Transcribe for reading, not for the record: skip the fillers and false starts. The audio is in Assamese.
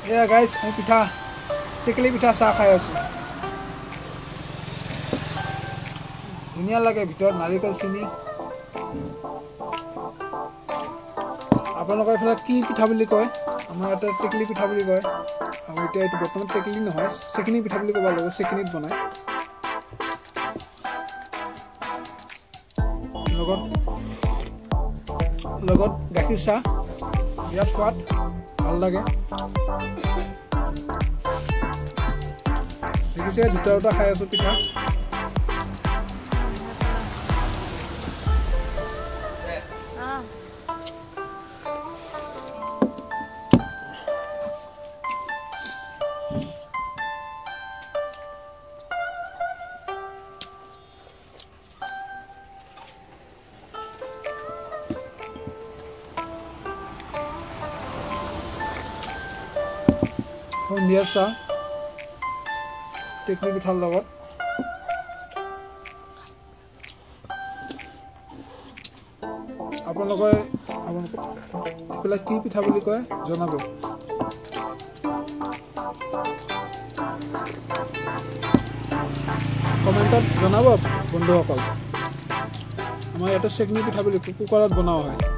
Yeah guys, আমি পিঠা টেকেলি পিঠা চাহ খাই আছো ধুনীয়া লাগে ভিতৰত নাৰিকল চিনি আপোনালোকৰ ফালে কি পিঠা বুলি কয় আমাৰ এটা টেকেলি পিঠা বুলি কয় আৰু এটা এইটো বৰ্তমান টেকেলি নহয় চেকিনি পিঠা বুলি ক'ব লাগিব চেকিনিত বনায় লগত গাখীৰ চাহ বিৰাট সোৱাদ ভাল লাগে দেখিছে দুটা খাই আছো পিঠা সন্ধিয়াৰ চাহ টেকেলি পিঠাৰ লগত আপোনালোকে এইবিলাক কি পিঠা বুলি কয় জনাব কমেণ্টত জনাব বন্ধুসকল আমাৰ ইয়াতে চেকনি পিঠা বুলি কুকাৰত বনোৱা হয়